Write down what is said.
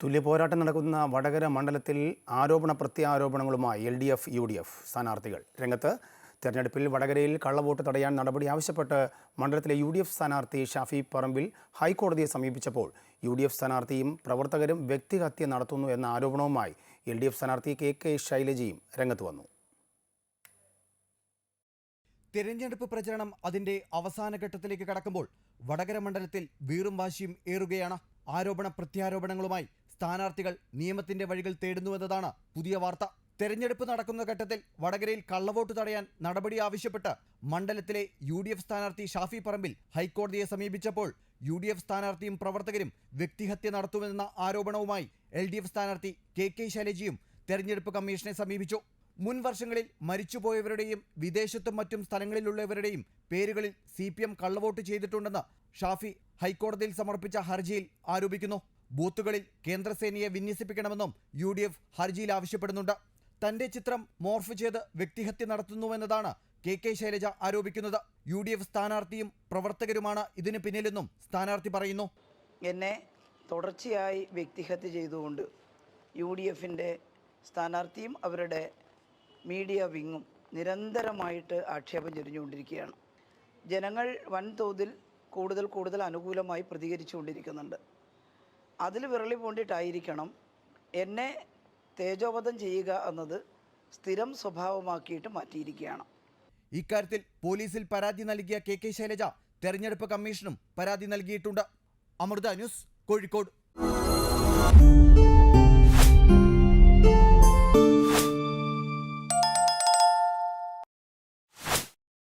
തുല്യ പോരാട്ടം നടക്കുന്ന വടകര മണ്ഡലത്തിൽ ആരോപണ പ്രത്യാരോപണങ്ങളുമായി LDF UDF സ്ഥാനാർത്ഥികൾ രംഗത്ത്. തെരഞ്ഞെടുപ്പിൽ വടകരയിൽ കള്ളവോട്ട് തടയാൻ നടപടി ആവശ്യപ്പെട്ട് മണ്ഡലത്തിലെ UDF സ്ഥാനാർത്ഥി ഷാഫി പറമ്പിൽ ഹൈക്കോടതിയെ സമീപിച്ചപ്പോൾ UDF സ്ഥാനാർത്ഥിയും പ്രവർത്തകരും വ്യക്തിഹത്യ നടത്തുന്നു എന്ന ആരോപണവുമായി LDF സ്ഥാനാർത്ഥി KK ശൈലജയും രംഗത്ത് വന്നു. തെരഞ്ഞെടുപ്പ് പ്രചരണം അതിന്റെ അവസാന ഘട്ടത്തിലേക്ക് കടക്കുമ്പോൾ വടകര മണ്ഡലത്തിൽ വീറും വാശിയും ഏറുകയാണ്. ആരോപണ പ്രത്യാരോപണങ്ങളുമായി സ്ഥാനാർത്ഥികൾ നിയമത്തിന്റെ വഴികൾ തേടുന്നുവെന്നതാണ് പുതിയ വാർത്ത. തെരഞ്ഞെടുപ്പ് നടക്കുന്ന ഘട്ടത്തിൽ വടകരയിൽ കള്ളവോട്ട് തടയാൻ നടപടി ആവശ്യപ്പെട്ട് മണ്ഡലത്തിലെ UDF സ്ഥാനാർത്ഥി ഷാഫി പറമ്പിൽ ഹൈക്കോടതിയെ സമീപിച്ചപ്പോൾ UDF സ്ഥാനാർത്ഥിയും പ്രവർത്തകരും വ്യക്തിഹത്യ നടത്തുമെന്ന ആരോപണവുമായി LDF സ്ഥാനാർത്ഥി KK ശൈലജയും തെരഞ്ഞെടുപ്പ് കമ്മീഷനെ സമീപിച്ചു. മുൻ വർഷങ്ങളിൽ മരിച്ചുപോയവരുടെയും വിദേശത്തും മറ്റും സ്ഥലങ്ങളിലുള്ളവരുടെയും പേരുകളിൽ CPM കള്ളവോട്ട് ചെയ്തിട്ടുണ്ടെന്ന് ഷാഫി ഹൈക്കോടതിയിൽ സമർപ്പിച്ച ഹർജിയിൽ ആരോപിക്കുന്നു. ബൂത്തുകളിൽ കേന്ദ്രസേനയെ വിന്യസിപ്പിക്കണമെന്നും UDF ഹർജിയിൽ ആവശ്യപ്പെടുന്നുണ്ട്. തന്റെ ചിത്രം മോർഫ് ചെയ്ത് വ്യക്തിഹത്യ നടത്തുന്നുവെന്നതാണ് KK ശൈലജ ആരോപിക്കുന്നത്. UDF സ്ഥാനാർത്ഥിയും പ്രവർത്തകരുമാണ് ഇതിന് പിന്നിലെന്നും സ്ഥാനാർത്ഥി പറയുന്നു. എന്നെ തുടർച്ചയായി വ്യക്തിഹത്യ ചെയ്തുകൊണ്ട് UDFന്റെ സ്ഥാനാർത്ഥിയും അവരുടെ മീഡിയ വിങ്ങും നിരന്തരമായിട്ട് ആക്ഷേപം ചൊരിഞ്ഞുകൊണ്ടിരിക്കുകയാണ്. ജനങ്ങൾ വൻതോതിൽ കൂടുതൽ അനുകൂലമായി പ്രതികരിച്ചുകൊണ്ടിരിക്കുന്നുണ്ട്. അതിൽ വിരളി പൂണ്ടിട്ടായിരിക്കണം എന്നെ തേജോവധം ചെയ്യുക എന്നത് സ്ഥിരം സ്വഭാവമാക്കിയിട്ട് മാറ്റിയിരിക്കുകയാണ്. ഇക്കാര്യത്തിൽ പോലീസിൽ പരാതി നൽകിയ KK ശൈലജ തെരഞ്ഞെടുപ്പ് കമ്മീഷനും പരാതി നൽകിയിട്ടുണ്ട്. അമൃത ന്യൂസ്, കോഴിക്കോട്.